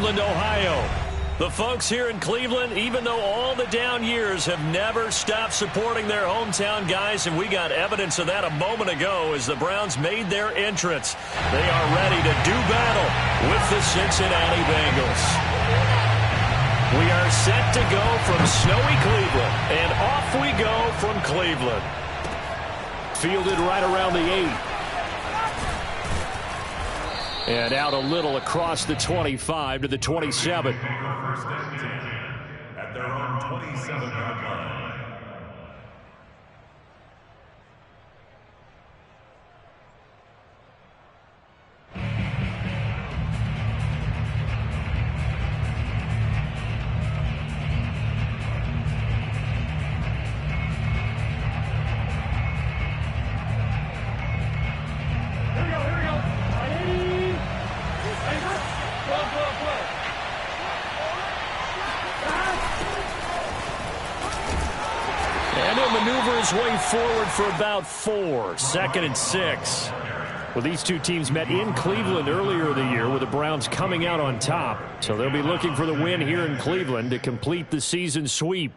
Cleveland, Ohio. The folks here in Cleveland, even though all the down years, have never stopped supporting their hometown guys, and we got evidence of that a moment ago as the Browns made their entrance. They are ready to do battle with the Cincinnati Bengals. We are set to go from snowy Cleveland, and off we go from Cleveland. Fielded right around the 8. And out a little across the 25 to the 27. First and 10 at their own 27-yard line. Way forward for about 4. 2nd and 6. Well, these two teams met in Cleveland earlier in the year with the Browns coming out on top. So they'll be looking for the win here in Cleveland to complete the season sweep.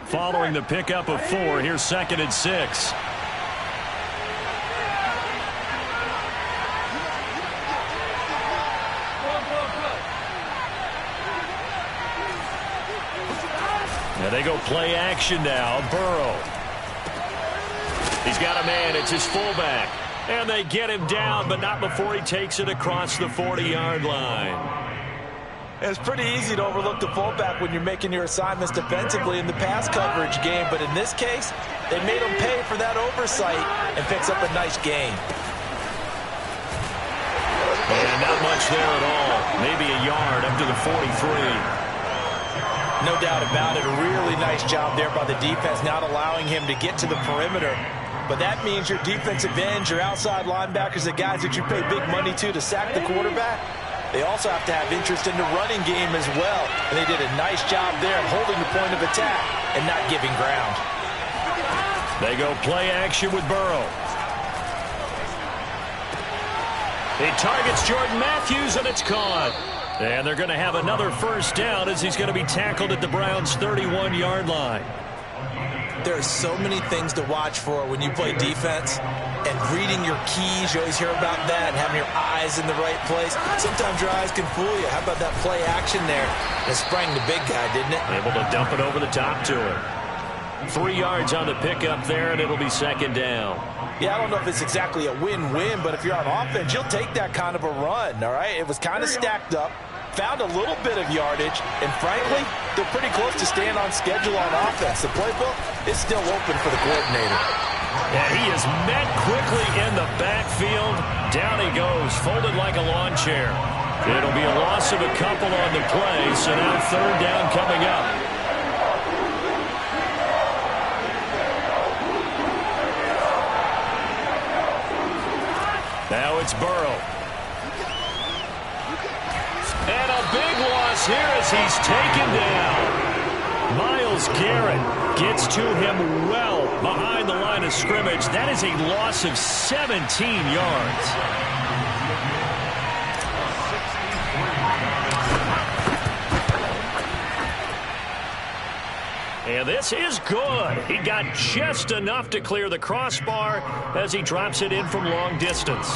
Following the pickup of 4, here's 2nd and 6. And they go play action now. Burrow. He's got a man. It's his fullback. And they get him down, but not before he takes it across the 40-yard line. It's pretty easy to overlook the fullback when you're making your assignments defensively in the pass coverage game. But in this case, they made him pay for that oversight and picks up a nice gain. And not much there at all. Maybe a yard up to the 43. No doubt about it. A really nice job there by the defense, not allowing him to get to the perimeter. But that means your defensive ends, your outside linebackers, the guys that you pay big money to sack the quarterback, they also have to have interest in the running game as well. And they did a nice job there of holding the point of attack and not giving ground. They go play action with Burrow. He targets Jordan Matthews, and it's caught. And they're going to have another first down as he's going to be tackled at the Browns' 31-yard line. There are so many things to watch for when you play defense. And reading your keys, you always hear about that, and having your eyes in the right place. Sometimes your eyes can fool you. How about that play action there? It sprang the big guy, didn't it? Able to dump it over the top to him. 3 yards on the pickup there, and it'll be 2nd down. Yeah, I don't know if it's exactly a win-win, but if you're on offense, you'll take that kind of a run, all right? It was kind of stacked up, found a little bit of yardage, and frankly, they're pretty close to staying on schedule on offense. The playbook is still open for the coordinator. And he is met quickly in the backfield. Down he goes, folded like a lawn chair. It'll be a loss of a couple on the play, so now 3rd down coming up. Now it's Burrow. And a big loss here as he's taken down. Myles Garrett gets to him well behind the line of scrimmage. That is a loss of 17 yards. And this is good. He got just enough to clear the crossbar as he drops it in from long distance.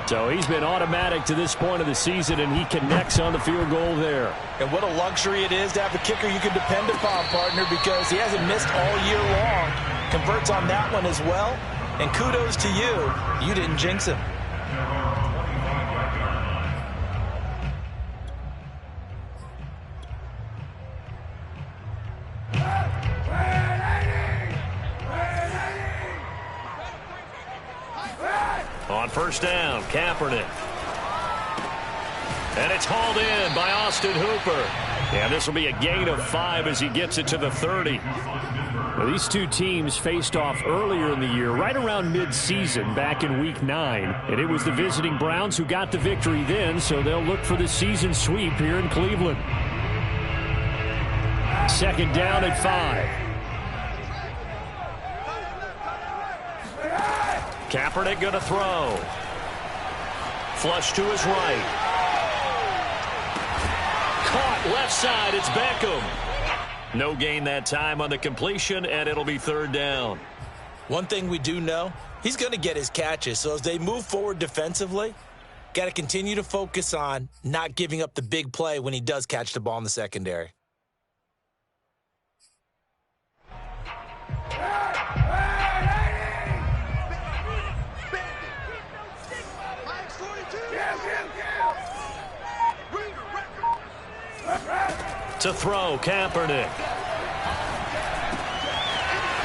So he's been automatic to this point of the season, and he connects on the field goal there. And what a luxury it is to have a kicker you can depend upon, partner, because he hasn't missed all year long. Converts on that one as well. And kudos to you. You didn't jinx him. On first down, Kaepernick. And it's hauled in by Austin Hooper. And this will be a gain of 5 as he gets it to the 30. Well, these two teams faced off earlier in the year, right around mid-season, back in Week 9. And it was the visiting Browns who got the victory then, so they'll look for the season sweep here in Cleveland. 2nd down at 5. Kaepernick going to throw. Flush to his right. Caught left side. It's Beckham. No gain that time on the completion, and it'll be third down. One thing we do know, he's going to get his catches. So as they move forward defensively, got to continue to focus on not giving up the big play when he does catch the ball in the secondary. To throw, Kaepernick.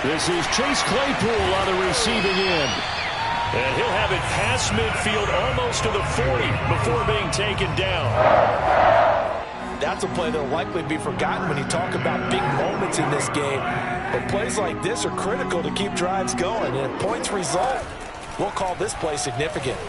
This is Chase Claypool on the receiving end. And he'll have it past midfield almost to the 40 before being taken down. That's a play that will likely be forgotten when you talk about big moments in this game. But plays like this are critical to keep drives going. And if points result, we'll call this play significant.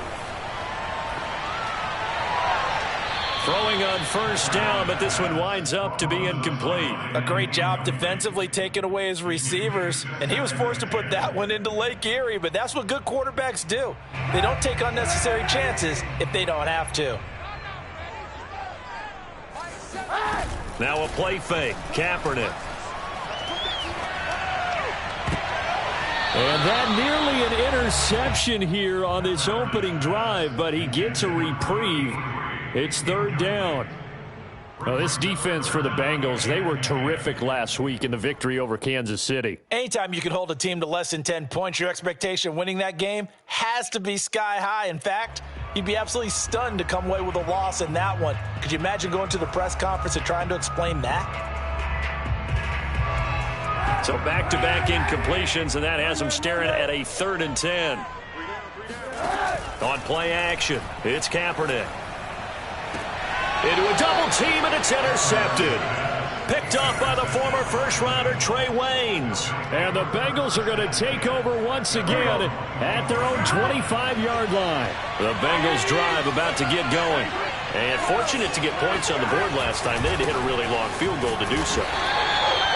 Throwing on first down, but this one winds up to be incomplete. A great job defensively taking away his receivers, and he was forced to put that one into Lake Erie, but that's what good quarterbacks do. They don't take unnecessary chances if they don't have to. Now a play fake, Kaepernick. And that nearly an interception here on this opening drive, but he gets a reprieve. It's third down. Well, this defense for the Bengals, they were terrific last week in the victory over Kansas City. Anytime you can hold a team to less than 10 points, your expectation of winning that game has to be sky high. In fact, you'd be absolutely stunned to come away with a loss in that one. Could you imagine going to the press conference and trying to explain that? So back-to-back incompletions, and that has them staring at a 3rd and 10. On play action, it's Kaepernick. Into a double team, and it's intercepted. Picked off by the former first-rounder Trey Waynes. And the Bengals are going to take over once again at their own 25-yard line. The Bengals drive about to get going. And fortunate to get points on the board last time. They had to hit a really long field goal to do so.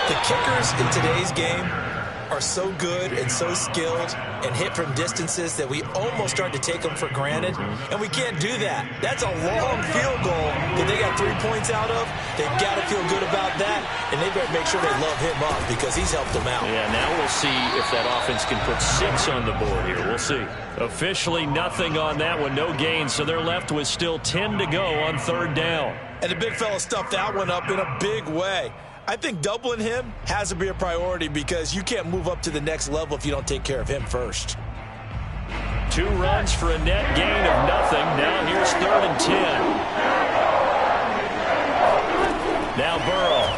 The kickers in today's game are so good and so skilled and hit from distances that we almost start to take them for granted, and we can't do that. That's a long field goal that they got 3 points out of. They've got to feel good about that, and they better make sure they love him up because he's helped them out. Yeah, now we'll see if that offense can put 6 on the board here. We'll see. Officially nothing on that one, no gain, so they're left with still 10 to go on third down. And the big fella stuffed that one up in a big way. I think doubling him has to be a priority because you can't move up to the next level if you don't take care of him first. 2 runs for a net gain of nothing. Now here's 3rd and 10. Now Burrow.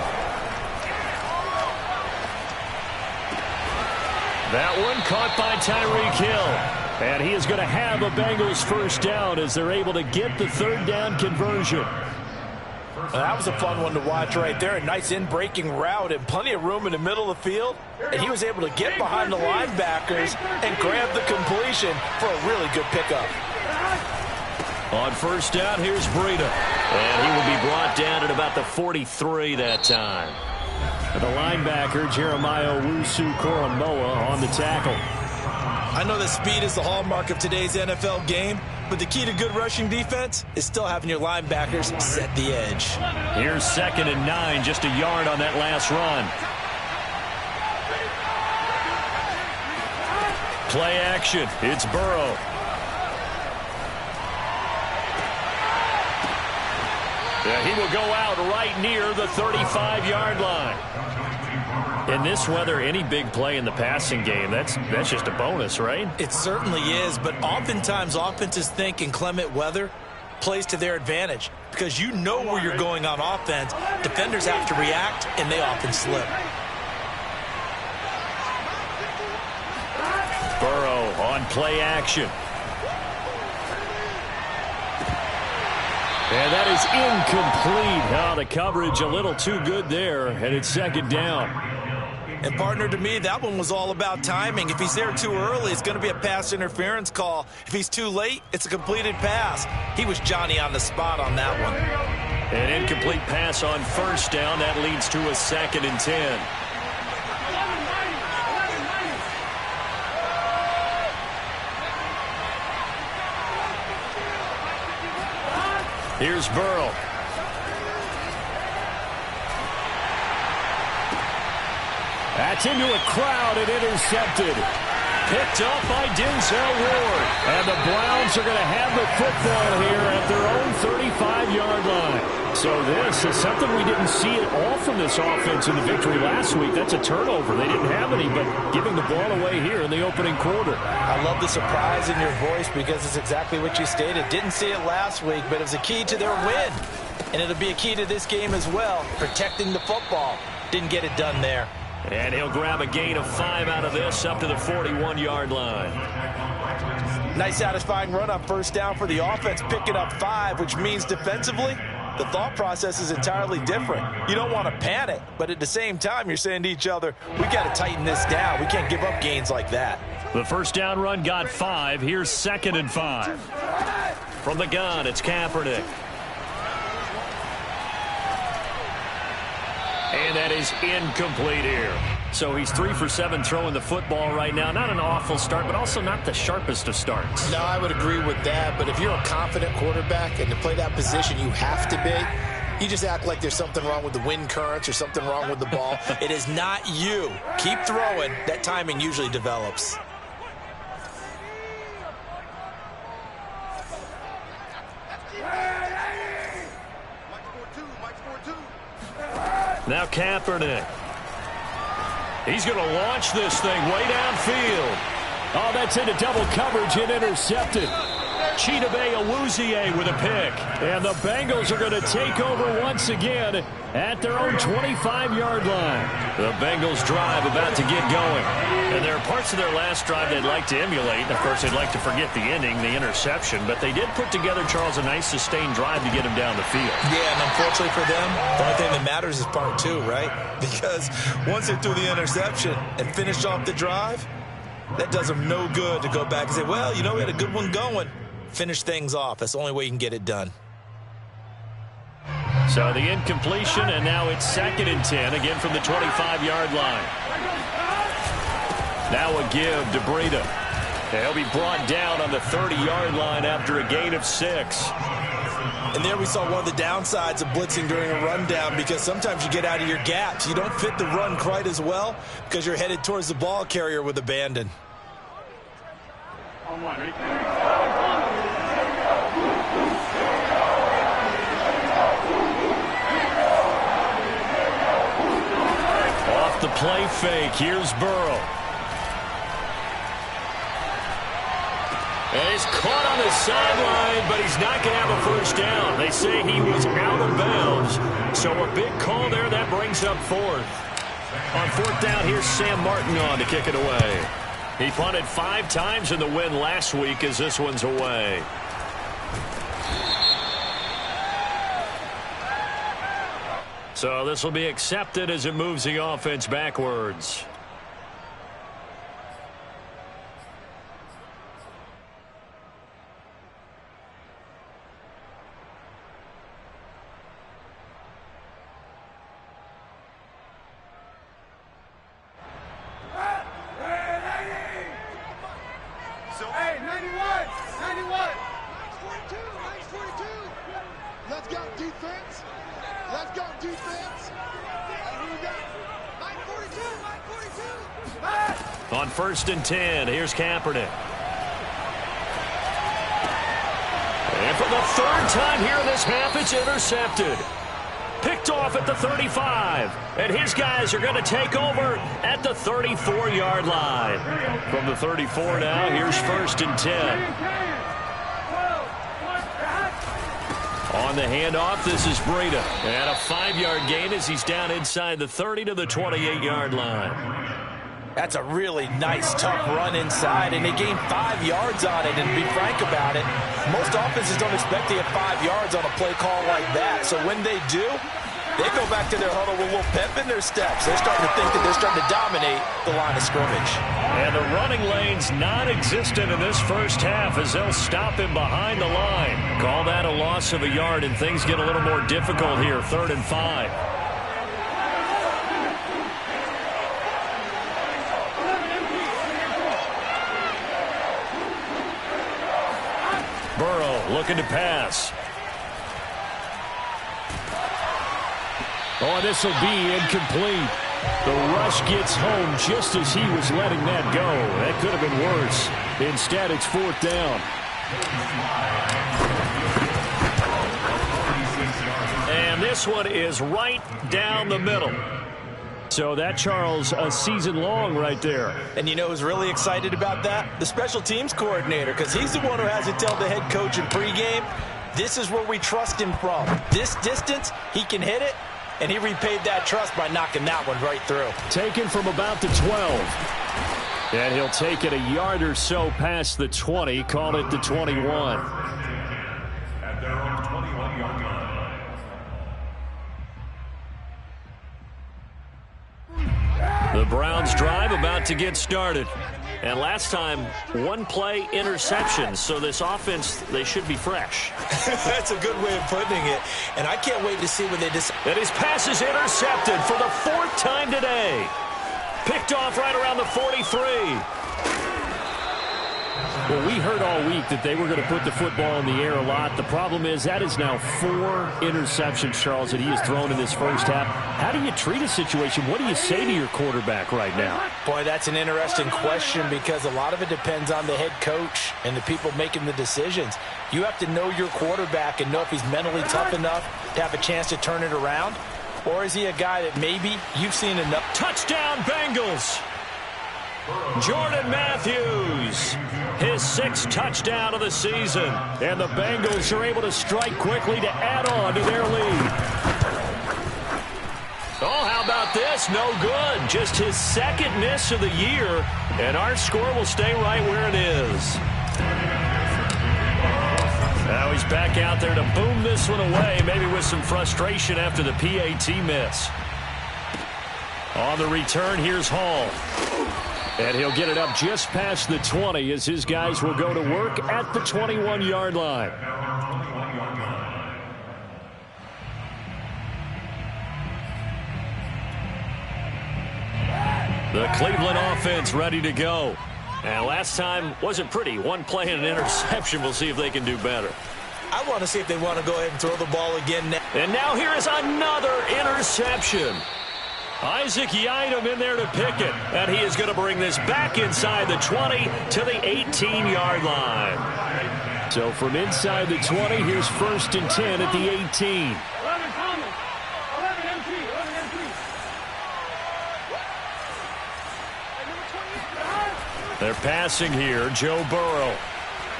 That one caught by Tyreek Hill. And he is going to have a Bengals first down as they're able to get the 3rd down conversion. Well, that was a fun one to watch right there. A nice in-breaking route and plenty of room in the middle of the field. And he was able to get behind the linebackers and grab the completion for a really good pickup. On first down, here's Breida. And he will be brought down at about the 43 that time. And the linebacker, Jeremiah Owusu-Koramoah, on the tackle. I know that speed is the hallmark of today's NFL game, but the key to good rushing defense is still having your linebackers set the edge. Here's 2nd and 9, just a yard on that last run. Play action, it's Burrow. Yeah, he will go out right near the 35-yard line. In this weather, any big play in the passing game, that's just a bonus, right? It certainly is, but oftentimes offenses think inclement weather plays to their advantage because you know where you're going on offense. Defenders have to react, and they often slip. Burrow on play action. And that is incomplete. Now the coverage a little too good there, and it's 2nd down. And, partner, to me, that one was all about timing. If he's there too early, it's going to be a pass interference call. If he's too late, it's a completed pass. He was Johnny on the spot on that one. An incomplete pass on first down. That leads to a 2nd and 10. Here's Burrow. That's into a crowd and intercepted. Picked up by Denzel Ward. And the Browns are going to have the football here at their own 35-yard line. So this is something we didn't see at all from this offense in the victory last week. That's a turnover. They didn't have any, but giving the ball away here in the opening quarter. I love the surprise in your voice because it's exactly what you stated. Didn't see it last week, but it was a key to their win. And it'll be a key to this game as well, protecting the football. Didn't get it done there. And he'll grab a gain of 5 out of this up to the 41-yard line. Nice satisfying run on first down for the offense, picking up 5, which means defensively, the thought process is entirely different. You don't want to panic, but at the same time, you're saying to each other, we got to tighten this down. We can't give up gains like that. The first down run got 5. Here's 2nd and 5. From the gun, it's Kaepernick. And that is incomplete here. So he's 3 for 7 throwing the football right now. Not an awful start, but also not the sharpest of starts. No, I would agree with that. But if you're a confident quarterback and to play that position you have to be, you just act like there's something wrong with the wind currents or something wrong with the ball. It is not you. Keep throwing. That timing usually develops. Now Kaepernick. He's going to launch this thing way downfield. Oh, that's into double coverage and intercepted. Chidobe Awuzie with a pick. And the Bengals are going to take over once again at their own 25-yard line. The Bengals drive about to get going. And there are parts of their last drive they'd like to emulate. Of course, they'd like to forget the ending, the interception. But they did put together, Charles, a nice sustained drive to get him down the field. Yeah, and unfortunately for them, the only thing that matters is part 2, right? Because once they threw the interception and finished off the drive, that does them no good to go back and say, well, you know, we had a good one going. Finish things off. That's the only way you can get it done. So the incompletion, and now it's 2nd and 10, again from the 25-yard line. Now a give to Breida. He'll be brought down on the 30-yard line after a gain of 6. And there we saw one of the downsides of blitzing during a rundown, because sometimes you get out of your gaps. You don't fit the run quite as well because you're headed towards the ball carrier with abandon. Off the play fake, here's Burrow. And he's caught on the sideline, but he's not going to have a first down. They say he was out of bounds. So a big call there. That brings up 4th. On 4th down, here's Sam Martin on to kick it away. He punted 5 times in the win last week as this one's away. So this will be accepted as it moves the offense backwards. On 1st and 10, here's Kaepernick. And for the 3rd time here in this half, it's intercepted. Picked off at the 35. And his guys are going to take over at the 34-yard line. From the 34 now, here's 1st and 10. On the handoff, this is Breida. And a 5-yard gain as he's down inside the 30 to the 28-yard line. That's a really nice, tough run inside, and they gained 5 yards on it. And to be frank about it, most offenses don't expect to get 5 yards on a play call like that. So when they do, they go back to their huddle with a little pep in their steps. They're starting to think that they're starting to dominate the line of scrimmage. And the running lane's non-existent in this first half as they'll stop him behind the line. Call that a loss of a yard, and things get a little more difficult here, 3rd and 5. Burrow looking to pass. Oh, this will be incomplete. The rush gets home just as he was letting that go. That could have been worse. Instead, it's 4th down. And this one is right down the middle. So that, Charles, a season long right there. And you know who's really excited about that? The special teams coordinator, because he's the one who has to tell the head coach in pregame, this is where we trust him from. This distance, he can hit it, and he repaid that trust by knocking that one right through. Taken from about the 12. And he'll take it a yard or so past the 20, call it the 21. At their own 21-yard line. The Browns drive about to get started. And last time, one play interception. So this offense, they should be fresh. That's a good way of putting it. And I can't wait to see when they decide. And his pass is intercepted for the 4th time today. Picked off right around the 43. Well, we heard all week that they were going to put the football in the air a lot. The problem is that is now 4 interceptions, Charles, that he has thrown in this first half. How do you treat a situation? What do you say to your quarterback right now? Boy, that's an interesting question because a lot of it depends on the head coach and the people making the decisions. You have to know your quarterback and know if he's mentally tough enough to have a chance to turn it around. Or is he a guy that maybe you've seen enough? Touchdown, Bengals! Jordan Matthews, his 6th touchdown of the season. And the Bengals are able to strike quickly to add on to their lead. Oh, how about this? No good. Just his 2nd miss of the year. And our score will stay right where it is. Now he's back out there to boom this one away, maybe with some frustration after the PAT miss. On the return, here's Hall. And he'll get it up just past the 20 as his guys will go to work at the 21-yard line. The Cleveland offense ready to go. And last time wasn't pretty. One play and an interception. We'll see if they can do better. I want to see if they want to go ahead and throw the ball again now. And now here is another interception. Isaac Yiadom in there to pick it. And he is going to bring this back inside the 20 to the 18-yard line. So from inside the 20, here's 1st and 10 at the 18. They're passing here. Joe Burrow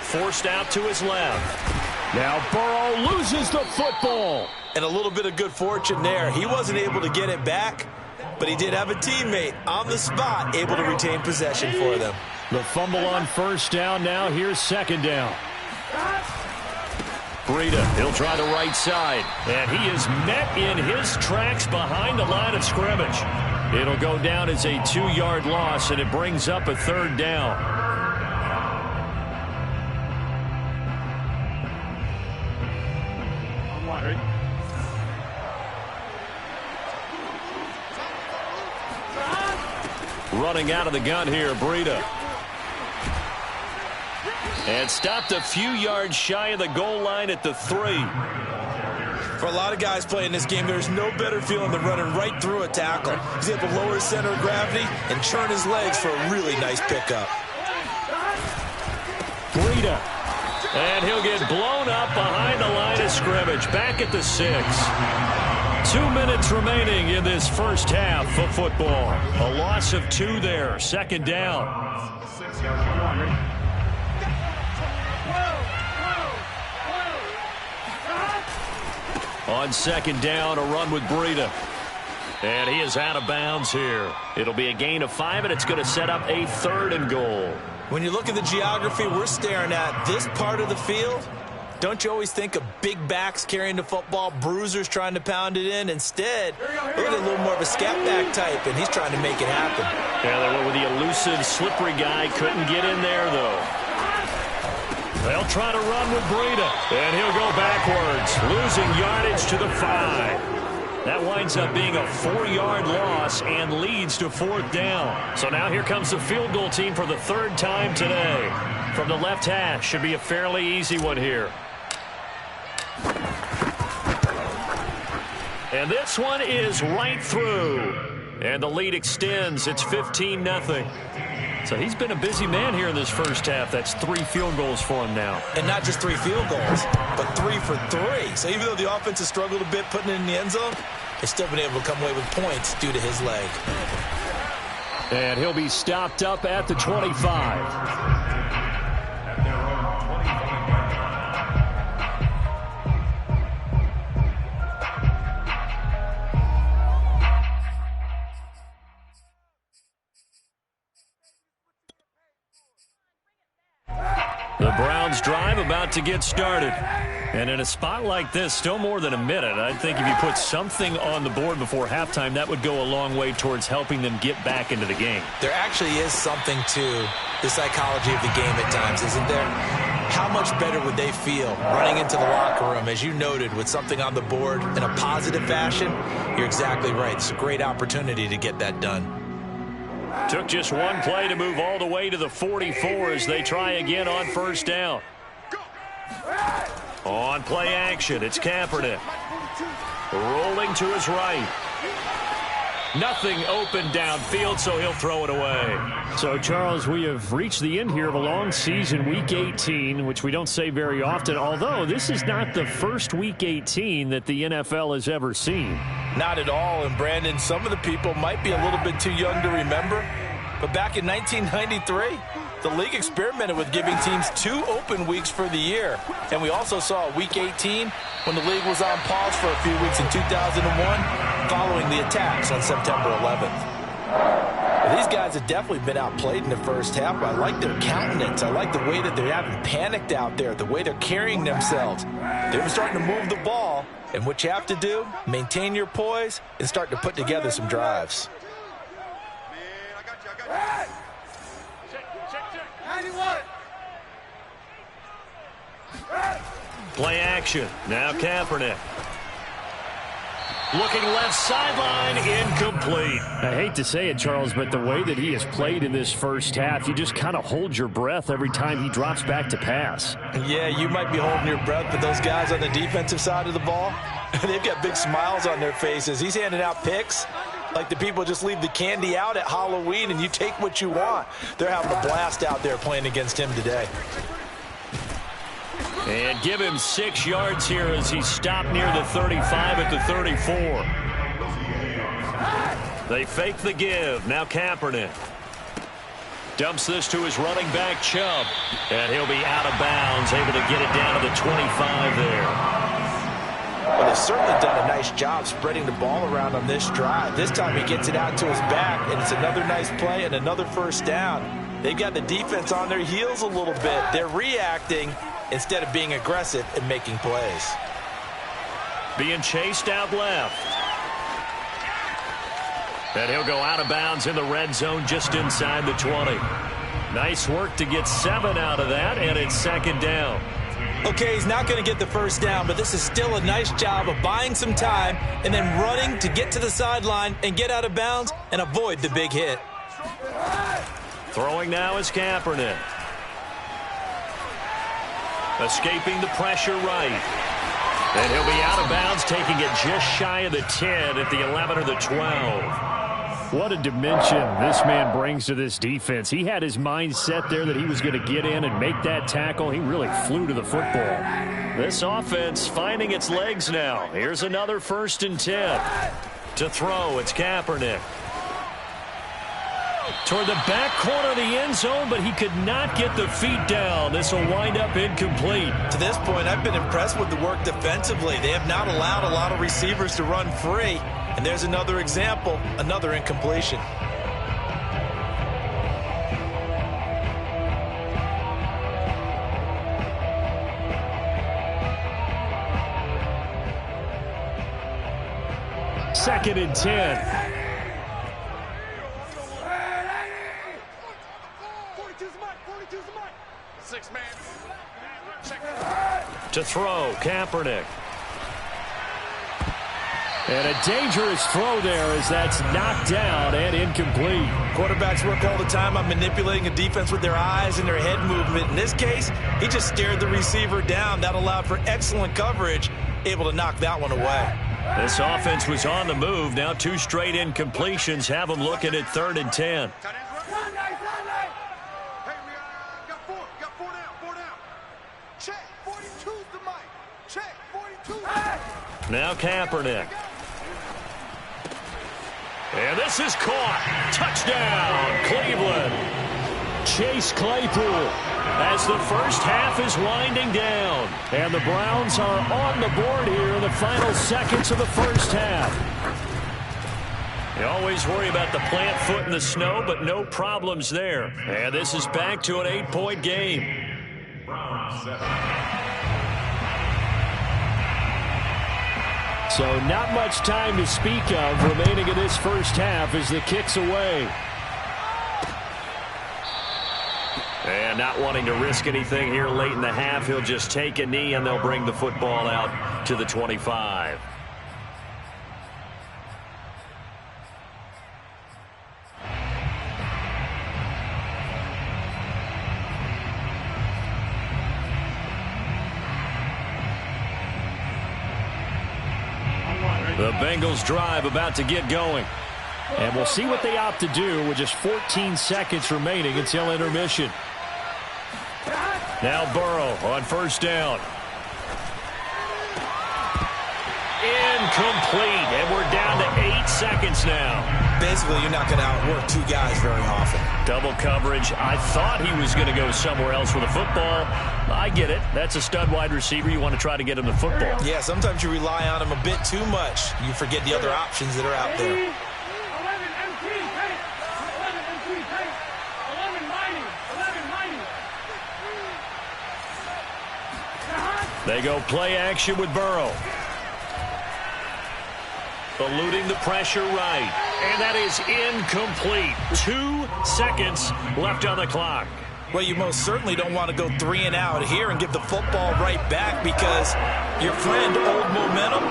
forced out to his left. Now Burrow loses the football. And a little bit of good fortune there. He wasn't able to get it back, but he did have a teammate on the spot able to retain possession for them. The fumble on 1st down. Now here's 2nd down. Breida, he'll try the right side. And he is met in his tracks behind the line of scrimmage. It'll go down as a 2-yard loss, and it brings up a 3rd down. Running out of the gun here, Breida. And stopped a few yards shy of the goal line at the 3. For a lot of guys playing this game, there's no better feeling than running right through a tackle. He's able to lower his center of gravity and churn his legs for a really nice pickup. Breida. And he'll get blown up behind the line of scrimmage. Back at the 6. 2 minutes remaining in this first half of football. A loss of 2 there. 2nd down. On 2nd down, a run with Breida. And he is out of bounds here. It'll be a gain of 5, and it's going to set up a 3rd and goal. When you look at the geography we're staring at, this part of the field, don't you always think of big backs carrying the football, bruisers trying to pound it in? Instead, look at a little more of a scat back type, and he's trying to make it happen. Yeah, they went with the elusive, slippery guy. Couldn't get in there, though. They'll try to run with Breida, and he'll go backwards, losing yardage to the 5. That winds up being a 4-yard loss and leads to 4th down. So now here comes the field goal team for the 3rd time today. From the left hash, should be a fairly easy one here. And this one is right through. And the lead extends. It's 15-0. So he's been a busy man here in this first half. That's 3 field goals for him now. And not just 3 field goals, but 3 for 3. So even though the offense has struggled a bit putting it in the end zone, they've still been able to come away with points due to his leg. And he'll be stopped up at the 25. The Browns drive about to get started. And in a spot like this, still more than a minute, I think if you put something on the board before halftime, that would go a long way towards helping them get back into the game. There actually is something to the psychology of the game at times, isn't there? How much better would they feel running into the locker room, as you noted, with something on the board in a positive fashion? You're exactly right. It's a great opportunity to get that done. Took just one play to move all the way to the 44 as they try again on first down. On play action, it's Kaepernick. Rolling to his right. Nothing open downfield, so he'll throw it away. So, Charles, we have reached the end here of a long season, Week 18, which we don't say very often, although this is not the first Week 18 that the NFL has ever seen. Not at all, and Brandon, some of the people might be a little bit too young to remember, but back in 1993, the league experimented with giving teams 2 open weeks for the year. And we also saw Week 18 when the league was on pause for a few weeks in 2001 following the attacks on September 11th. Well, these guys have definitely been outplayed in the first half. I like their countenance. I like the way that they haven't panicked out there, the way they're carrying themselves. They're starting to move the ball, and what you have to do, maintain your poise and start to put together some drives. Play action. Now Kaepernick. Looking left sideline, incomplete. I hate to say it, Charles, but the way that he has played in this first half, you just kind of hold your breath every time he drops back to pass. Yeah, you might be holding your breath, but those guys on the defensive side of the ball, they've got big smiles on their faces. He's handing out picks like the people just leave the candy out at Halloween and you take what you want. They're having a blast out there playing against him today. And give him 6 yards here as he's stopped near the 35 at the 34. They fake the give. Now Kaepernick. Dumps this to his running back, Chubb. And he'll be out of bounds, able to get it down to the 25 there. Well, they've certainly done a nice job spreading the ball around on this drive. This time he gets it out to his back, and it's another nice play and another first down. They've got the defense on their heels a little bit. They're reacting instead of being aggressive and making plays. Being chased out left. And he'll go out of bounds in the red zone just inside the 20. Nice work to get 7 out of that, and it's second down. Okay, he's not going to get the first down, but this is still a nice job of buying some time and then running to get to the sideline and get out of bounds and avoid the big hit. Throwing now is Kaepernick. Escaping the pressure right. And he'll be out of bounds, taking it just shy of the 10 at the 11 or the 12. What a dimension this man brings to this defense. He had his mind set there that he was going to get in and make that tackle. He really flew to the football. This offense finding its legs now. Here's another 1st and 10. To throw, it's Kaepernick. Toward the back corner of the end zone, but he could not get the feet down. This will wind up incomplete. To this point, I've been impressed with the work defensively. They have not allowed a lot of receivers to run free. And there's another example, another incompletion. Second and 10. To throw, Kaepernick. And a dangerous throw there as that's knocked down and incomplete. Quarterbacks work all the time on manipulating a defense with their eyes and their head movement. In this case, he just stared the receiver down. That allowed for excellent coverage, able to knock that one away. This offense was on the move. Now 2 straight incompletions have them looking at 3rd and 10. Now Kaepernick. And this is caught. Touchdown, Cleveland. Chase Claypool as the first half is winding down. And the Browns are on the board here in the final seconds of the first half. You always worry about the plant foot in the snow, but no problems there. And this is back to an 8-point game. So not much time to speak of remaining in this first half as the kick's away. And not wanting to risk anything here late in the half, he'll just take a knee and they'll bring the football out to the 25. The Bengals drive about to get going. And we'll see what they opt to do with just 14 seconds remaining until intermission. Now Burrow on first down. Incomplete, and we're down to 8 seconds now. Basically, you're not going to outwork 2 guys very often. Double coverage. I thought he was going to go somewhere else with a football. I get it. That's a stud wide receiver. You want to try to get him the football. Yeah, sometimes you rely on him a bit too much. You forget the other options that are out there. They go play action with Burrow. Eluding the pressure right. And that is incomplete. 2 seconds left on the clock. Well, you most certainly don't want to go 3 and out here and give the football right back because your friend, Old Momentum,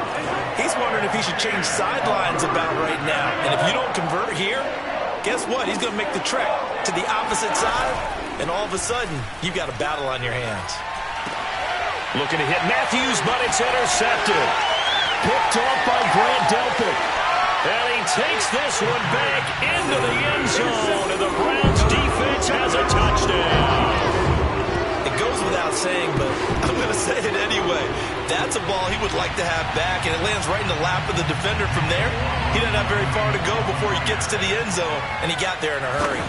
he's wondering if he should change sidelines about right now. And if you don't convert here, guess what? He's going to make the trek to the opposite side, and all of a sudden, you've got a battle on your hands. Looking to hit Matthews, but it's intercepted. Picked off by Grant Delpit. And he takes this one back into the end zone, and the Browns defense has a touchdown. It goes without saying, but I'm going to say it anyway. That's a ball he would like to have back, and it lands right in the lap of the defender from there. He doesn't have very far to go before he gets to the end zone, and he got there in a hurry.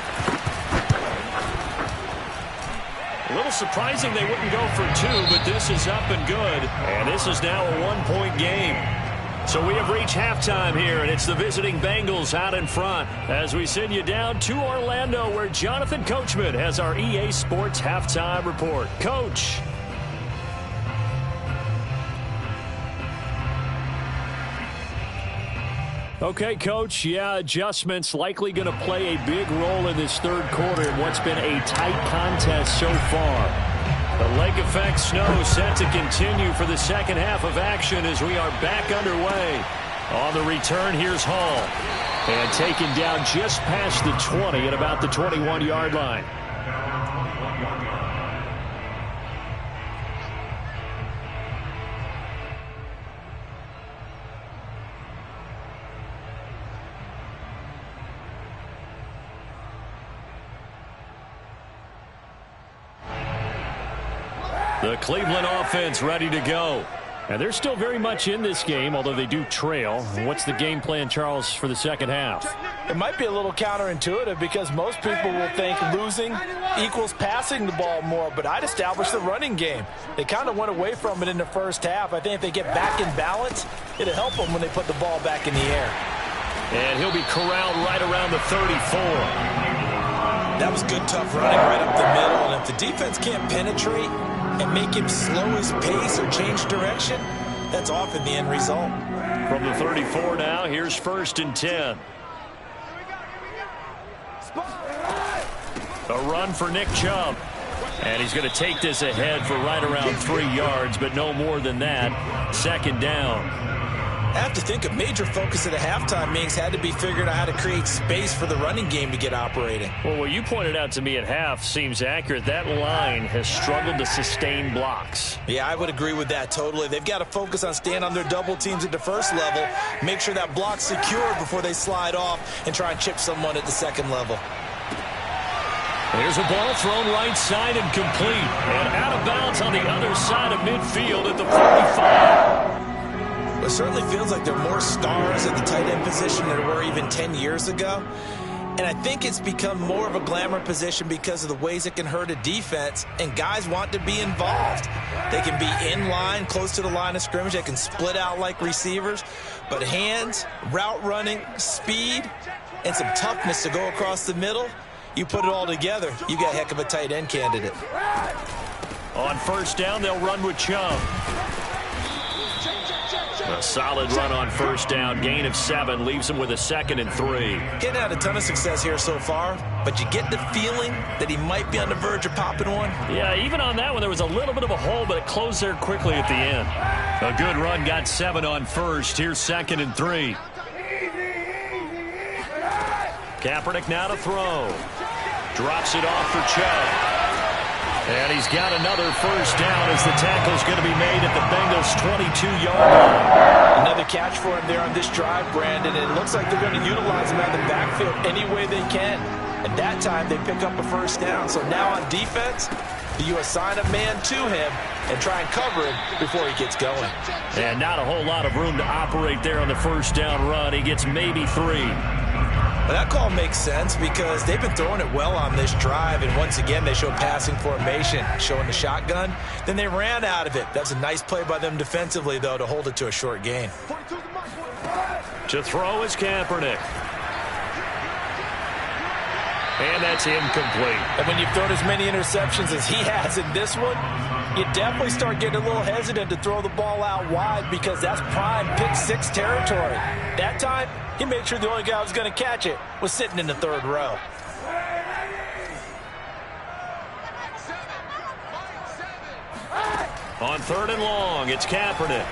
A little surprising they wouldn't go for 2, but this is up and good. And this is now a 1-point game. So we have reached halftime here, and it's the visiting Bengals out in front as we send you down to Orlando, where Jonathan Coachman has our EA Sports halftime report. Coach. Okay, Coach, yeah, adjustments likely going to play a big role in this third quarter in what's been a tight contest so far. The lake effect snow set to continue for the second half of action as we are back underway. On the return, here's Hall. And taken down just past the 20 at about the 21-yard line. The Cleveland offense ready to go. And they're still very much in this game, although they do trail. What's the game plan, Charles, for the second half? It might be a little counterintuitive because most people will think losing equals passing the ball more, but I'd establish the running game. They kind of went away from it in the first half. I think if they get back in balance, it'll help them when they put the ball back in the air. And he'll be corralled right around the 34. That was good, tough running right up the middle, and if the defense can't penetrate and make him slow his pace or change direction, that's often the end result. From the 34 now, here's 1st and 10. A run for Nick Chubb. And he's going to take this ahead for right around 3 yards, but no more than that. 2nd down. I have to think a major focus of the halftime meetings had to be figuring out how to create space for the running game to get operating. Well, what you pointed out to me at half seems accurate. That line has struggled to sustain blocks. Yeah, I would agree with that totally. They've got to focus on staying on their double teams at the first level, make sure that block's secured before they slide off and try and chip someone at the second level. Here's a ball thrown right side and complete. And out of bounds on the other side of midfield at the 45. It certainly feels like there are more stars at the tight end position than there were even 10 years ago. And I think it's become more of a glamour position because of the ways it can hurt a defense, and guys want to be involved. They can be in line, close to the line of scrimmage. They can split out like receivers. But hands, route running, speed, and some toughness to go across the middle, you put it all together, you got a heck of a tight end candidate. On first down, they'll run with Chubb. A solid run on first down. Gain of 7 leaves him with a 2nd and 3. Getting had a ton of success here so far, but you get the feeling that he might be on the verge of popping one. Yeah, even on that one, there was a little bit of a hole, but it closed there quickly at the end. A good run, got 7 on first. Here's 2nd and 3. Kaepernick now to throw. Drops it off for Chubb. And he's got another first down as the tackle's going to be made at the Bengals' 22-yard line. Another catch for him there on this drive, Brandon. And it looks like they're going to utilize him out of the backfield any way they can. And that time they pick up a first down. So now on defense, you assign a man to him and try and cover him before he gets going. And not a whole lot of room to operate there on the first down run. He gets maybe 3. Well, that call makes sense because they've been throwing it well on this drive, and once again they show passing formation, showing the shotgun. Then they ran out of it. That's a nice play by them defensively, though, to hold it to a short gain. To throw is Kaepernick. And that's incomplete. And when you've thrown as many interceptions as he has in this one, you definitely start getting a little hesitant to throw the ball out wide because that's prime pick 6 territory. That time, he made sure the only guy who was going to catch it was sitting in the 3rd row. On 3rd and long, it's Kaepernick.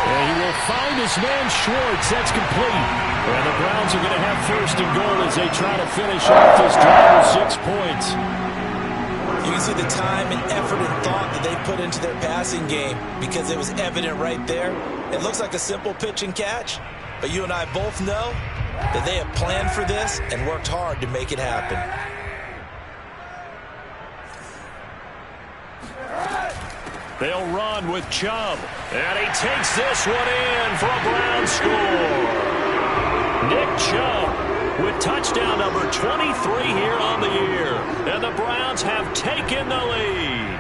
And he will find his man Schwartz. That's complete. And the Browns are going to have 1st and goal as they try to finish off this drive with 6 points. You can see the time and effort and thought that they put into their passing game because it was evident right there. It looks like a simple pitch and catch, but you and I both know that they have planned for this and worked hard to make it happen. They'll run with Chubb. And he takes this one in for a Brown score. Nick Chubb with touchdown number 23 here on the year. And the Browns have taken the lead.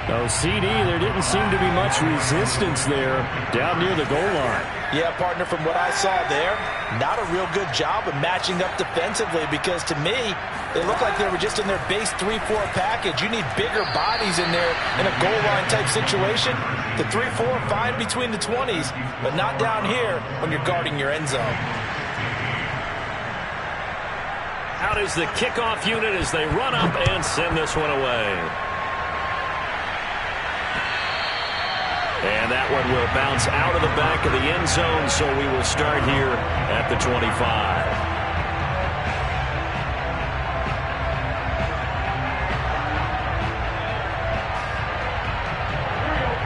No, CD, there didn't seem to be much resistance there down near the goal line. Yeah, partner, from what I saw there, not a real good job of matching up defensively because to me, it looked like they were just in their base 3-4 package. You need bigger bodies in there in a goal line type situation. The 3-4, fine between the 20s, but not down here when you're guarding your end zone. Out is the kickoff unit as they run up and send this one away. And that one will bounce out of the back of the end zone, so we will start here at the 25.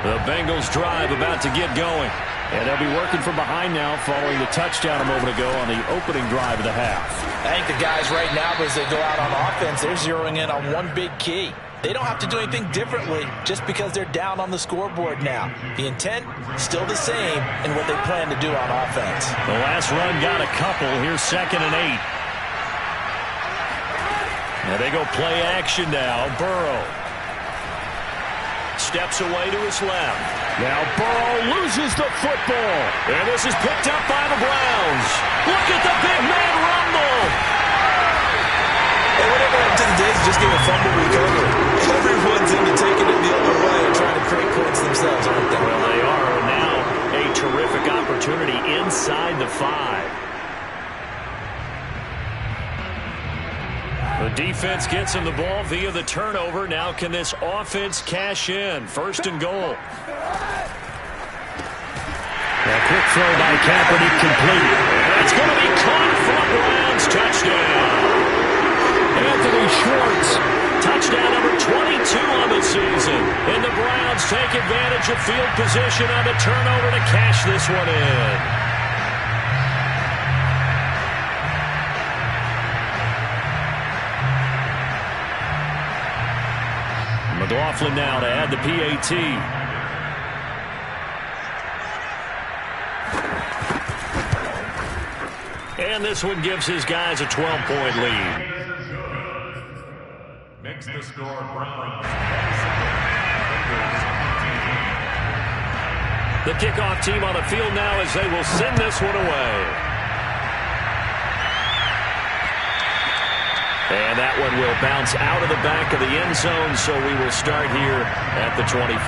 The Bengals drive about to get going. And they'll be working from behind now following the touchdown a moment ago on the opening drive of the half. I think the guys right now, as they go out on offense, they're zeroing in on one big key. They don't have to do anything differently just because they're down on the scoreboard now. The intent, still the same in what they plan to do on offense. The last run got a couple. Here's 2nd and 8. Now they go play action now. Burrow steps away to his left. Now Burrow loses the football. And this is picked up by the Browns. Look at the big man rumble. Hey, whatever happened to the days, just give a fumble recovery. Everyone's into taking it the other way and trying to create points themselves, aren't they? Well, they are. Now a terrific opportunity inside the 5. The defense gets him the ball via the turnover. Now can this offense cash in? First and goal. A quick throw by Kaepernick complete. It's going to be caught for a Browns touchdown. Anthony Schwartz. Touchdown number 22 on the season. And the Browns take advantage of field position on the turnover to cash this one in. McLaughlin now to add the PAT. And this one gives his guys a 12-point lead. Makes the score Browns. The kickoff team on the field now as they will send this one away. And that one will bounce out of the back of the end zone, so we will start here at the 25.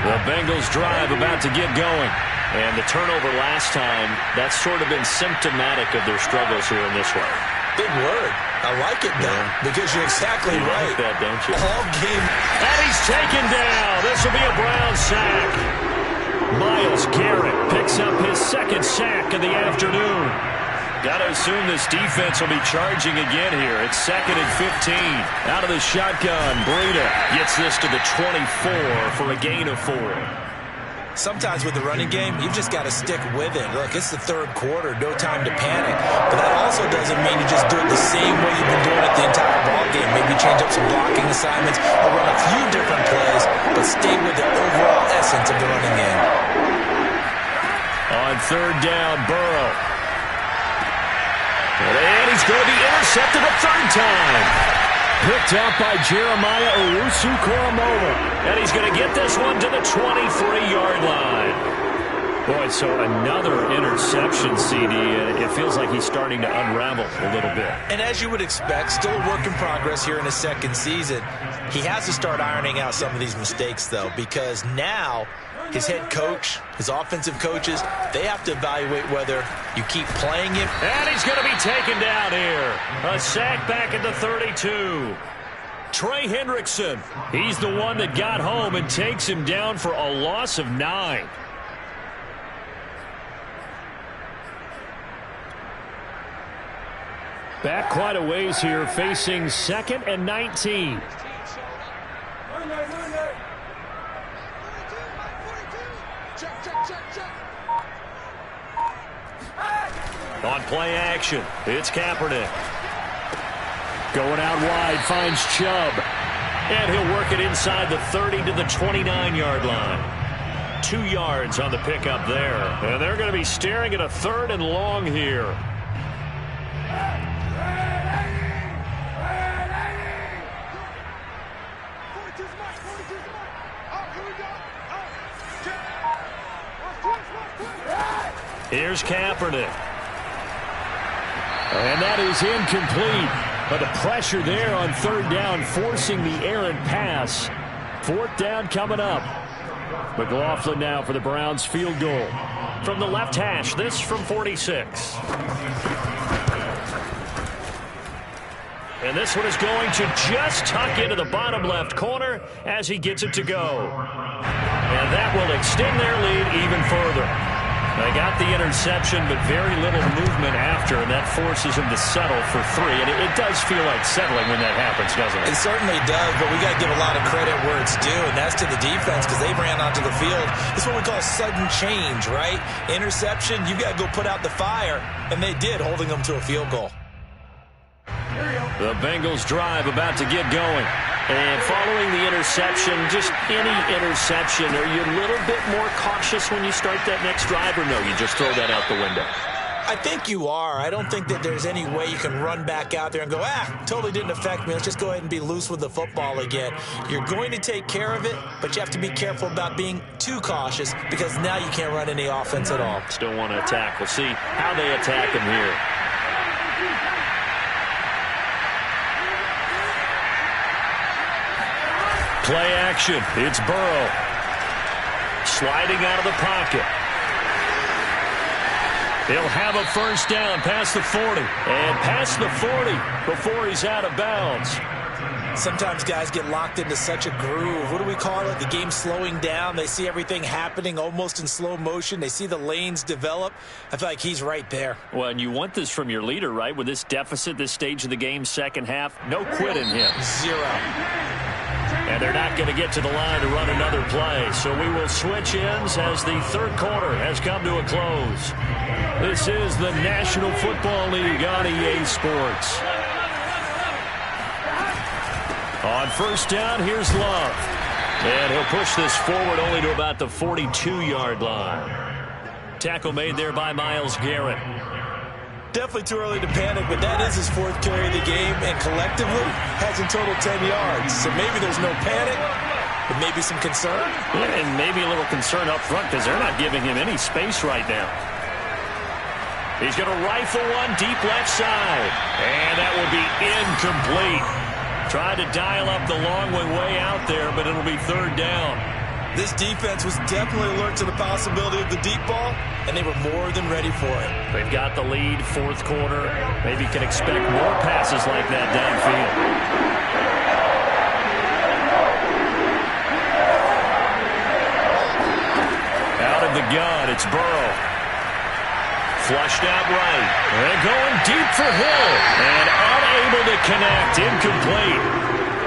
The Bengals drive about to get going. And the turnover last time, that's sort of been symptomatic of their struggles here in this one. Big word. I like it, though, because you're exactly right. Like that, don't you? All game. And he's taken down. This will be a Brown sack. Myles Garrett picks up his second sack of the afternoon. Got to assume this defense will be charging again here. It's 2nd and 15. Out of the shotgun, Breida gets this to the 24 for a gain of 4. Sometimes with the running game, you've just got to stick with it. Look, it's the third quarter, no time to panic. But that also doesn't mean you just do it the same way you've been doing it the entire ball game. Maybe change up some blocking assignments or run a few different plays, but stay with the overall essence of the running game. On third down, Burrow. And he's going to be intercepted a third time. Picked up by Jeremiah Owusu-Koramoah. And he's going to get this one to the 23-yard line. Boy, so another interception, CD. It feels like he's starting to unravel a little bit. And as you would expect, still a work in progress here in his second season. He has to start ironing out some of these mistakes, though, because now his head coach, his offensive coaches, they have to evaluate whether you keep playing him. And he's going to be taken down here. A sack back at the 32. Trey Hendrickson, he's the one that got home and takes him down for a loss of 9. Back quite a ways here, facing 2nd and 19. On play action, it's Kaepernick. Going out wide, finds Chubb. And he'll work it inside the 30 to the 29-yard line. 2 yards on the pickup there. And they're going to be staring at a 3rd and long here. Here's Kaepernick. And that is incomplete. But the pressure there on third down, forcing the errant pass. 4th down coming up. McLaughlin now for the Browns field goal. From the left hash, this from 46. And this one is going to just tuck into the bottom left corner as he gets it to go. And that will extend their lead even further. They got the interception, but very little movement after, and that forces him to settle for 3. And it does feel like settling when that happens, doesn't it? It certainly does, but we got to give a lot of credit where it's due, and that's to the defense because they ran onto the field. This is what we call sudden change, right? Interception, you got to go put out the fire, and they did, holding them to a field goal. The Bengals drive about to get going. And following the interception, just any interception, are you a little bit more cautious when you start that next drive, or no, you just throw that out the window? I think you are. I don't think that there's any way you can run back out there and go, totally didn't affect me. Let's just go ahead and be loose with the football again. You're going to take care of it, but you have to be careful about being too cautious because now you can't run any offense at all. Still want to attack. We'll see how they attack him here. Play action. It's Burrow. sliding out of the pocket. He'll have a first down past the 40. And past the 40 before he's out of bounds. Sometimes guys get locked into such a groove. What do we call it? The game slowing down. They see everything happening almost in slow motion. They see the lanes develop. I feel like he's right there. Well, and you want this from your leader, right? With this deficit, this stage of the game, second half, no quit in him. Zero. And they're not going to get to the line to run another play. So we will switch ends as the third quarter has come to a close. This is the National Football League on EA Sports. On first down, here's Love. And he'll push this forward only to about the 42-yard line. Tackle made there by Myles Garrett. Definitely too early to panic, but that is his fourth carry of the game, and collectively has in total 10 yards. So maybe there's no panic, but maybe some concern. Yeah, and maybe a little concern up front because they're not giving him any space right now. He's going to rifle one deep left side, and that will be incomplete. Tried to dial up the long way out there, but it'll be third down. This defense was definitely alert to the possibility of the deep ball, and they were more than ready for it. They've got the lead, fourth quarter. Maybe can expect more passes like that downfield. Out of the gun, it's Burrow. Flushed out right. And going deep for Hill. And unable to connect. Incomplete.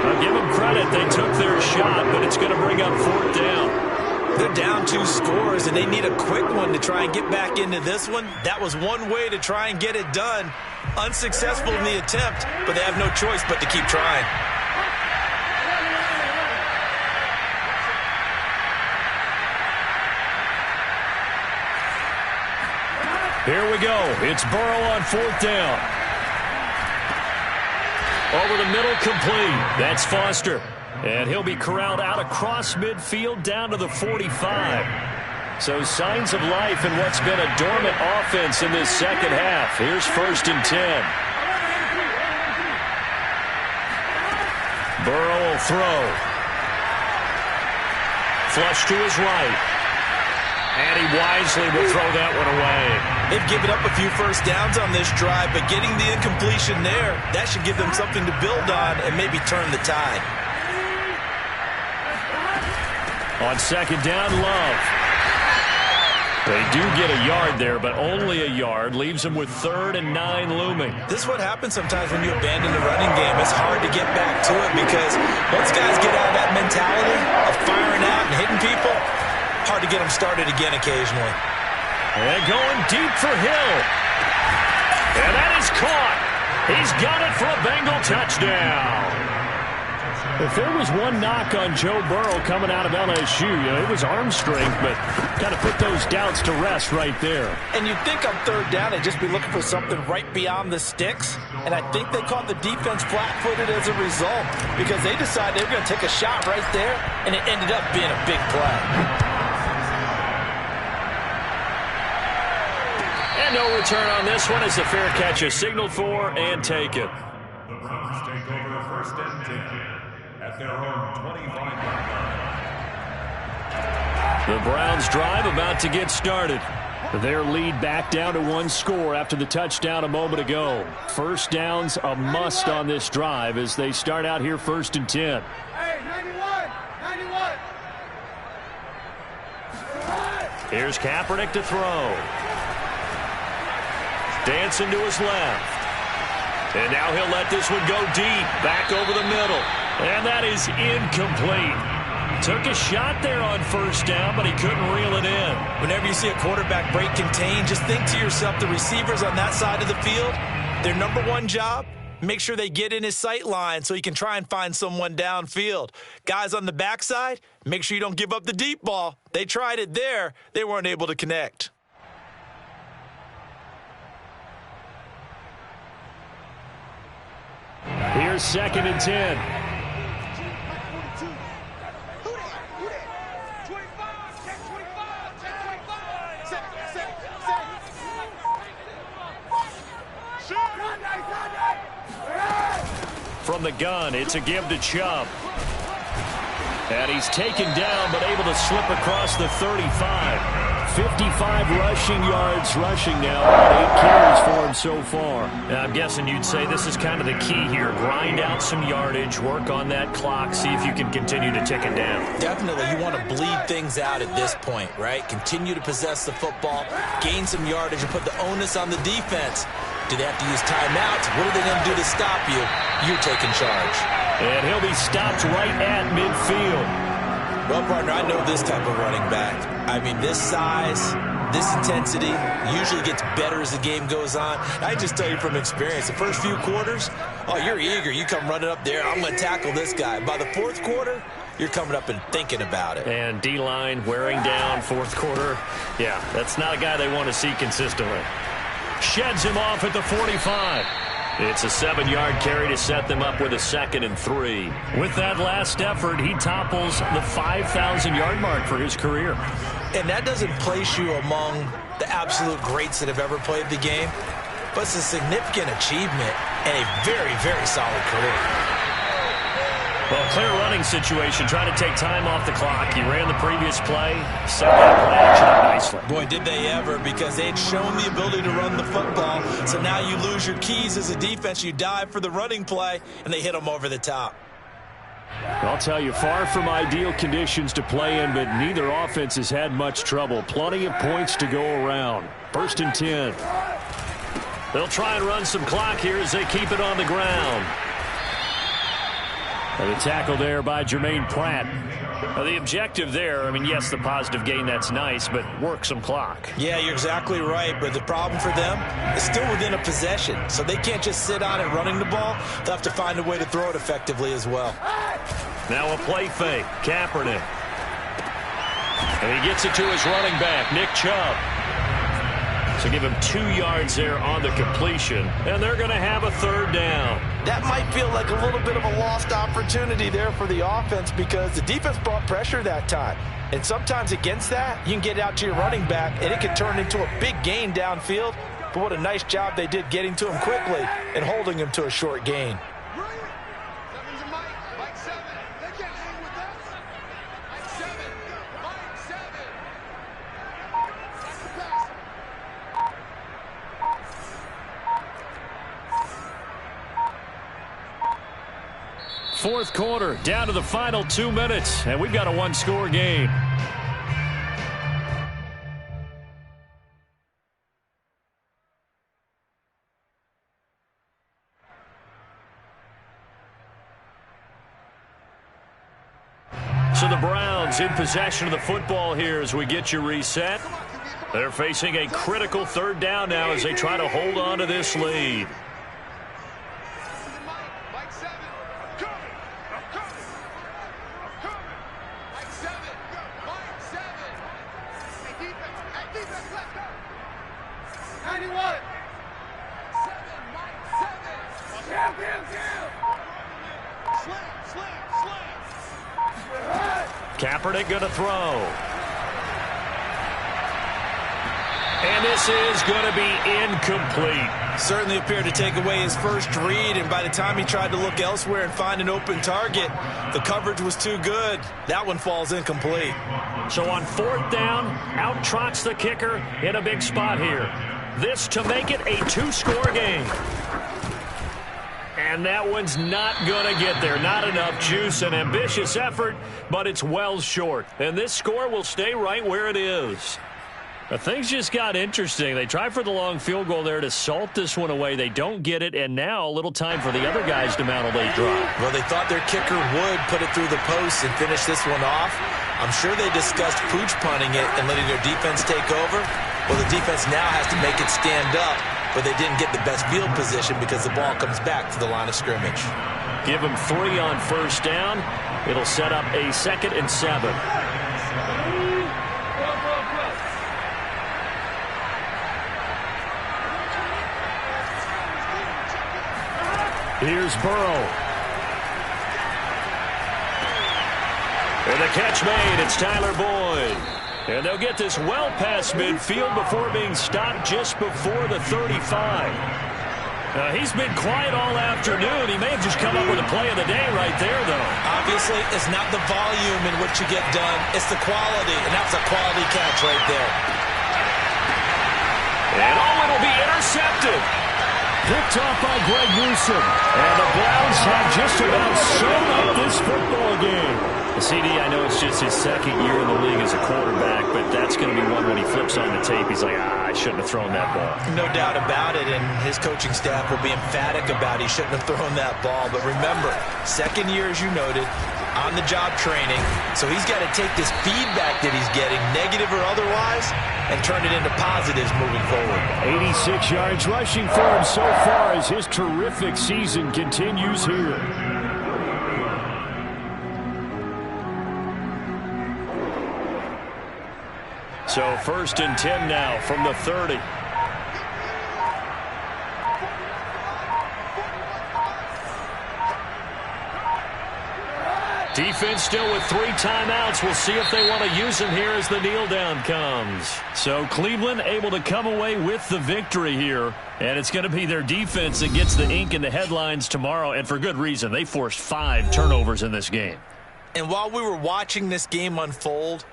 I'll give them credit. They took their shot, but it's going to bring up fourth down. They're down 2 scores, and they need a quick one to try and get back into this one. That was one way to try and get it done. Unsuccessful in the attempt, but they have no choice but to keep trying. Here we go. It's Burrow on fourth down. Over the middle, complete. That's Foster. And he'll be corralled out across midfield down to the 45. So signs of life in what's been a dormant offense in this second half. Here's first and 10. Burrow will throw. Flush to his right. And he wisely will throw that one away. They've given up a few first downs on this drive, but getting the incompletion there, that should give them something to build on and maybe turn the tide. On second down, Love. They do get a yard there, but only a yard. Leaves them with 3rd and 9 looming. This is what happens sometimes when you abandon the running game. It's hard to get back to it because once guys get out of that mentality of firing out and hitting people, hard to get them started again occasionally. And going deep for Hill. And that is caught. He's got it for a Bengal touchdown. If there was one knock on Joe Burrow coming out of LSU, it was arm strength, but kind of put those doubts to rest right there. And you'd think on third down they'd just be looking for something right beyond the sticks. And I think they caught the defense flat-footed as a result because they decided they were going to take a shot right there, and it ended up being a big play. And no return on this one as the fair catch is signaled for and taken. The Browns take over first and 10 at their own 25-yard line. The Browns drive about to get started. Their lead back down to 1 score after the touchdown a moment ago. First down's a must on this drive as they start out here first and 10. Hey, 91! Here's Kaepernick to throw. Dancing to his left. And now he'll let this one go deep, back over the middle. And that is incomplete. Took a shot there on first down, but he couldn't reel it in. Whenever you see a quarterback break contain, just think to yourself, the receivers on that side of the field, their number one job, make sure they get in his sight line so he can try and find someone downfield. Guys on the backside, make sure you don't give up the deep ball. They tried it there. They weren't able to connect. Here's second and 10. From the gun, it's a give to Chubb. And he's taken down, but able to slip across the 35. 55 rushing yards rushing now. 8 carries for him so far. I'm guessing you'd say this is kind of the key here. Grind out some yardage, work on that clock, see if you can continue to tick it down. Definitely. You want to bleed things out at this point, right? Continue to possess the football, gain some yardage, and put the onus on the defense. Do they have to use timeouts? What are they going to do to stop you? You're taking charge. And he'll be stopped right at midfield. Well, partner, I know this type of running back. I mean, this size, this intensity usually gets better as the game goes on. I just tell you from experience, the first few quarters, oh, you're eager. You come running up there, I'm going to tackle this guy. By the fourth quarter, you're coming up and thinking about it. And D-line wearing down fourth quarter. Yeah, that's not a guy they want to see consistently. Sheds him off at the 45. It's a 7-yard carry to set them up with a 2nd and 3. With that last effort, he topples the 5,000-yard mark for his career. And that doesn't place you among the absolute greats that have ever played the game, but it's a significant achievement and a very, very solid career. Well, clear running situation, trying to take time off the clock. He ran the previous play, set that play action up nicely. Boy, did they ever, because they'd shown the ability to run the football. So now you lose your keys as a defense. You dive for the running play, and they hit them over the top. I'll tell you, far from ideal conditions to play in, but neither offense has had much trouble. Plenty of points to go around. 1st and 10. They'll try and run some clock here as they keep it on the ground. And the tackle there by Jermaine Pratt. Now, the objective there, I mean, yes, the positive gain, that's nice, but work some clock. Yeah, you're exactly right, but the problem for them is still within a possession, so they can't just sit on it running the ball. They'll have to find a way to throw it effectively as well. Now a play fake, Kaepernick. And he gets it to his running back, Nick Chubb. So give him 2 yards there on the completion, and they're going to have a 3rd down. That might feel like a little bit of a lost opportunity there for the offense because the defense brought pressure that time. And sometimes against that, you can get out to your running back, and it can turn into a big gain downfield. But what a nice job they did getting to him quickly and holding him to a short gain. Fourth quarter, down to the final 2 minutes, and we've got a 1-score game. So the Browns in possession of the football here as we get you reset. They're facing a critical 3rd down now as they try to hold on to this lead. Kaepernick going to throw. And this is going to be incomplete. Certainly appeared to take away his first read, and by the time he tried to look elsewhere and find an open target, the coverage was too good. That one falls incomplete. So on 4th down, out trots the kicker in a big spot here. This to make it a 2-score game. And that one's not going to get there. Not enough juice. An ambitious effort, but it's well short. And this score will stay right where it is. But things just got interesting. They try for the long field goal there to salt this one away. They don't get it, and now a little time for the other guys to mount a late drive. Well, they thought their kicker would put it through the post and finish this one off. I'm sure they discussed pooch punting it and letting their defense take over. Well, the defense now has to make it stand up, but they didn't get the best field position because the ball comes back to the line of scrimmage. Give them 3 on 1st down. It'll set up a 2nd and 7. Here's Burrow. And the catch made. It's Tyler Boyd. And they'll get this well past midfield before being stopped just before the 35. He's been quiet all afternoon. He may have just come up with a play of the day right there, though. Obviously, it's not the volume in which you get done. It's the quality, and that's a quality catch right there. And it'll be intercepted. Picked off by Greg Newsom. And the Browns have just about sewn up this football game. CD, I know it's just his second year in the league as a quarterback, but that's going to be one when he flips on the tape. He's like, I shouldn't have thrown that ball. No doubt about it, and his coaching staff will be emphatic about he shouldn't have thrown that ball. But remember, second year, as you noted, on-the-job training, so he's got to take this feedback that he's getting, negative or otherwise, and turn it into positives moving forward. 86 yards rushing for him so far as his terrific season continues here. So 1st and 10 now from the 30. Defense still with 3 timeouts. We'll see if they want to use them here as the kneel down comes. So Cleveland able to come away with the victory here. And it's going to be their defense that gets the ink in the headlines tomorrow. And for good reason. They forced 5 turnovers in this game. And while we were watching this game unfold,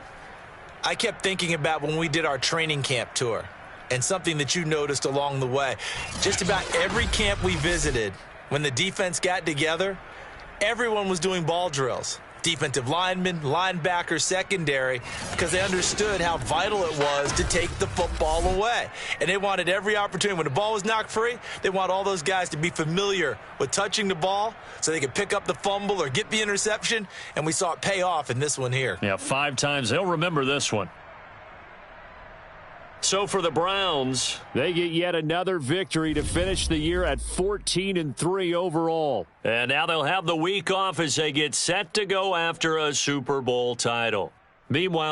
I kept thinking about when we did our training camp tour and something that you noticed along the way. Just about every camp we visited, when the defense got together, everyone was doing ball drills. Defensive linemen, linebackers, secondary, because they understood how vital it was to take the football away. And they wanted every opportunity. When the ball was knocked free, they want all those guys to be familiar with touching the ball so they could pick up the fumble or get the interception, and we saw it pay off in this one here. Yeah, 5 times. They'll remember this one. So for the Browns, they get yet another victory to finish the year at 14-3 overall. And now they'll have the week off as they get set to go after a Super Bowl title. Meanwhile,